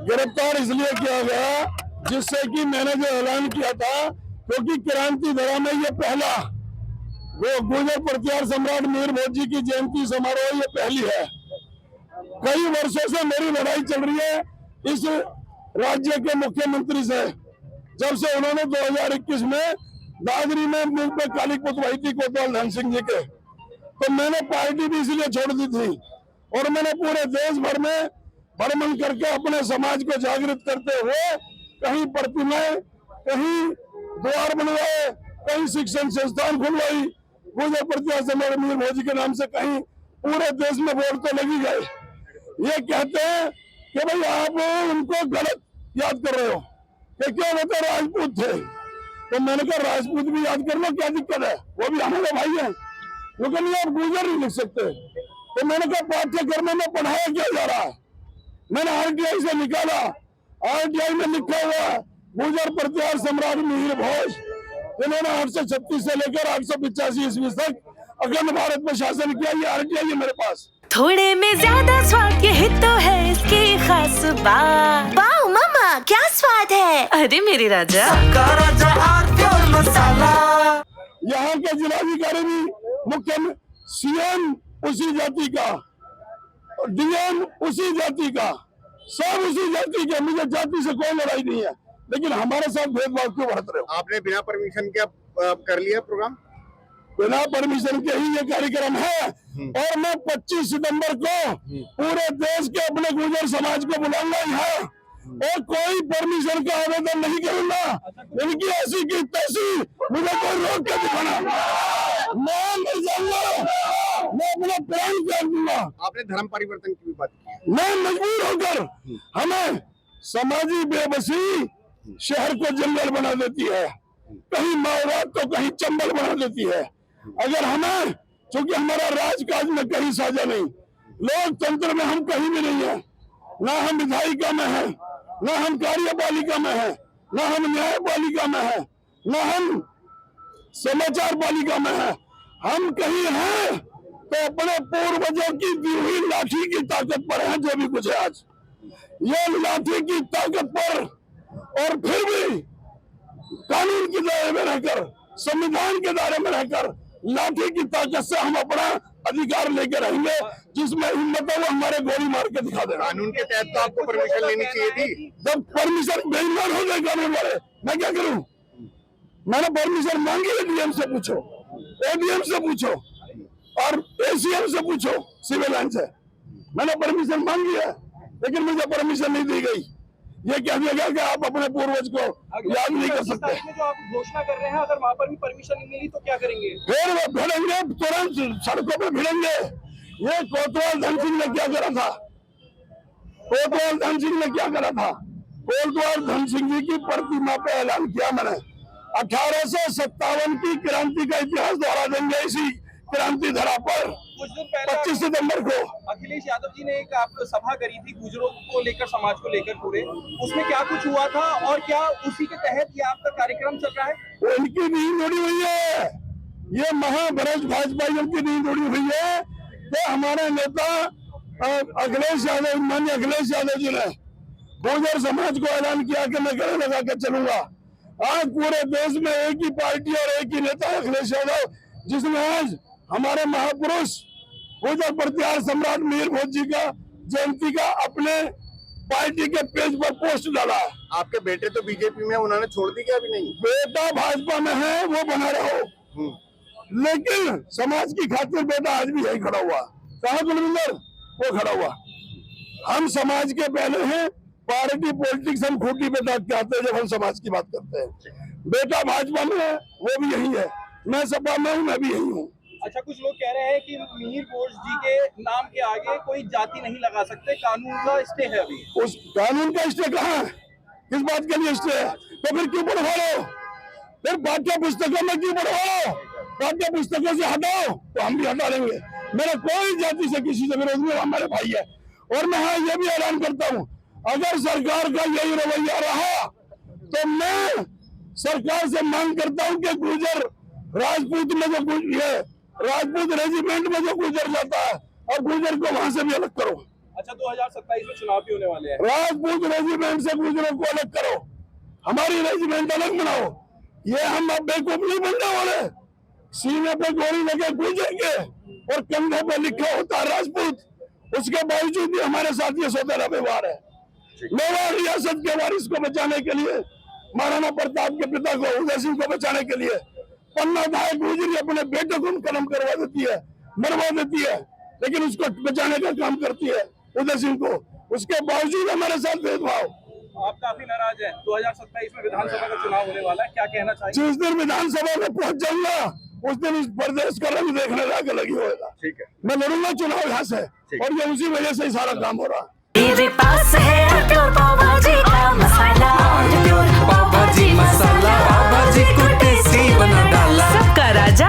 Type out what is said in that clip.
गिरफ्तार इसलिए किया गया जिससे कि मैंने जो ऐलान किया था, क्योंकि क्रांति धरा में ये पहला वो गुर्जर प्रतिहार सम्राट मीर भोज जी की जयंती समारोह ये पहली है। कई वर्षों से मेरी लड़ाई चल रही है इस राज्य के मुख्यमंत्री से, जब से उन्होंने 2021 में दादरी में मुंह पे काली पुतवाई थी कोतवाल धन सिंह जी के, तो मैंने पार्टी भी इसलिए छोड़ दी थी और मैंने पूरे देश भर में भ्रमण करके अपने समाज को जागृत करते हुए कहीं प्रतिमाएं, कहीं द्वार बनवाए, कहीं शिक्षण संस्थान खुलवाई, गुर्जर प्रतिहार सम्राट मीर भोज के नाम से कहीं पूरे देश में बोर्ड तो लगी गए। ये कहते हैं कि भाई आप उनको गलत याद कर रहे हो कि क्या वो राजपूत थे, तो मैंने कहा राजपूत भी याद कर लो, क्या दिक्कत है, वो भी हमारे भाई हैं, लेकिन आप गुर्जर नहीं लिख सकते। तो मैंने कहा पाठ्यक्रम में पढ़ाया क्या जा रहा है, मैंने आरटीआई से निकाला, आरटीआई में लिखा हुआ गुर्जर प्रतिहार सम्राट मीर भोज, इन्होंने 836 से लेकर 885 ईस्वी तक अखंड भारत में शासन किया। ये आरटीआई है मेरे पास। थोड़े में ज्यादा स्वाद, यही तो है इसकी खास बात। वाओ मम्मा, क्या स्वाद है। अरे मेरे राजा, राजा और मसाला। यहाँ के जिलाधिकारी भी मुख्य, सीएम उसी जाति का, डीएम उसी जाति का, सब उसी जाति के, मुझे जाति से कोई लड़ाई नहीं है, लेकिन हमारे साथ भेदभाव क्यों बरत रहे हो? आपने बिना परमिशन के कर लिया प्रोग्राम? बिना परमिशन के ही ये कार्यक्रम है और मैं 25 सितंबर को पूरे देश के अपने गुर्जर समाज को बुलाऊंगा यहाँ और कोई परमिशन का आवेदन नहीं करूंगा, इनकी ऐसी की तैसी मुझे कोई रोक के दिखाना, मैं मर जाऊंगा, मैं अपना प्राण त्याग दूंगा। आपने धर्म परिवर्तन की भी बात की। मैं मजबूर होकर, हमें समाजी बेबसी शहर को जंगल बना देती है, कहीं माओवाद तो कहीं चंबल बना देती है। अगर हमें, क्योंकि हमारा राजकाज में कहीं साझा नहीं, लोकतंत्र में हम कहीं भी नहीं है, ना हम विधायिका में है, ना हम कार्यपालिका में है, ना हम न्यायपालिका में है, ना हम समाचार पालिका में है, हम कहीं हैं तो अपने पूर्वजों की दी हुई लाठी की ताकत पर है। जो भी कुछ है आज ये लाठी की ताकत पर, और फिर भी कानून के दायरे में रहकर, संविधान के दायरे में रहकर लाठी की ताकत से हम अपना अधिकार लेकर रहेंगे। जिसमें हिम्मत है वो हमारे गोली मार के दिखा देगा। कानून के तहत तो आपको परमिशन लेनी चाहिए थी। जब परमिशन बेईमान हो गए कानून वाले, मैं क्या करूं? मैंने परमिशन मांगी है, डीएम से पूछो, एडीएम से पूछो और एसीएम से पूछो, सिविल लाइन से मैंने परमिशन मांगी है, लेकिन मुझे परमिशन नहीं दी गई। ये कह दिया गया कि आप अपने पूर्वज को याद नहीं कर सकते। जो आप घोषणा कर रहे हैं, अगर वहाँ पर भी परमिशन नहीं मिली तो क्या करेंगे? फिर वो भिड़ेंगे, तुरंत सड़कों पे भिड़ेंगे। ये कोतवाल धन सिंह ने क्या करा था? कोतवाल धन सिंह ने क्या करा था? कोतवाल धन सिंह जी की प्रतिमा पे ऐलान किया मैंने, 1857 की क्रांति का इतिहास दोहरा देंगे इसी क्रांति धरा पर। कुछ दिन पहले 25 सितंबर को अखिलेश यादव जी ने एक आप सभा करी थी गुजरों को लेकर, समाज को लेकर पूरे, उसमें क्या कुछ हुआ था और क्या उसी के तहत ये आपका कार्यक्रम चल रहा है? वो इनकी नींद उड़ी हुई है, ये महाभ्रष्ट भाजपा की नींद उड़ी हुई है कि हमारे नेता अखिलेश यादव, माननीय अखिलेश यादव जी ने गुर्जर समाज को ऐलान किया कि मैं गले लगा के चलूंगा। आज पूरे देश में एक ही पार्टी और एक ही नेता अखिलेश यादव, जिसने आज हमारे महापुरुष गुर्जर प्रतिहार सम्राट मीर भोज जी का जयंती का अपने पार्टी के पेज पर पोस्ट डाला। आपके बेटे तो बीजेपी में, उन्होंने छोड़ दी क्या? अभी नहीं। बेटा भाजपा में है, वो बना रहो, लेकिन समाज की खातिर बेटा आज भी यही खड़ा हुआ। कहा गुरविंदर? वो खड़ा हुआ। हम समाज के पहले हैं, पार्टी पॉलिटिक्स हम खूंटी पे दाग के आते हैं जब हम समाज की बात करते हैं। बेटा भाजपा में है, वो भी यही है, मैं सपा में हूँ, मैं भी यही हूँ। अच्छा, कुछ लोग कह रहे हैं कि मीर भोज जी के नाम के आगे कोई जाति नहीं लगा सकते, कानून का स्टे है अभी। उस कानून का स्टे कहाँ है? किस बात के लिए स्टे है? तो फिर क्यों पढ़वा लो? फिर पाठ्य पुस्तकों में क्यों पढ़वाओ? पाठ्य पुस्तकों से हटाओ तो हम भी हटा लेंगे। मेरा कोई जाति से किसी से विरोध नहीं, हमारे भाई है। और मैं हाँ ये भी ऐलान करता हूँ, अगर सरकार का यही रवैया रहा तो मैं सरकार से मांग करता हूँ कि गुर्जर राजपूत में जो राजपूत रेजिमेंट में जो गुर्जर जाता है और गुर्जर को वहां से भी अलग करो। अच्छा 2027 में चुनाव भी होने वाले हैं। राजपूत रेजिमेंट से गुजरों को अलग करो, हमारी रेजिमेंट अलग बनाओ। ये हम अब बेवकूफ नहीं बनने वाले। सीने पे गोली लगे गुजरेंगे और कंधे पे लिखा होता है राजपूत, उसके बावजूद भी हमारे साथ ये सौतेला व्यवहार है। मेवाड़ रियासत के वारिस को बचाने के लिए, महाराणा प्रताप के पिता को उदय सिंह को बचाने के लिए पन्ना धाय गुजरी अपने बेटे को कलम करवा देती है, मरवा देती है, लेकिन उसको बचाने का काम करती है उदय सिंह को। उसके बावजूद हमारे साथ भेदभाव। आप काफी नाराज हैं। 2027 में विधानसभा का चुनाव होने वाला है, क्या कहना चाहिए? जिस दिन विधानसभा में पहुंच जाऊंगा उस दिन इस प्रदेश का रंग देखने लायक अलग ही होगा। ठीक है, मैं लड़ूंगा चुनाव यहाँ से, और ये उसी वजह से ही सारा काम हो रहा है। मेरे पास है प्योर पाव भाजी का मसाला, पाव भाजी मसाला, पाव भाजी को टेस्टी बना डाला। सबका राजा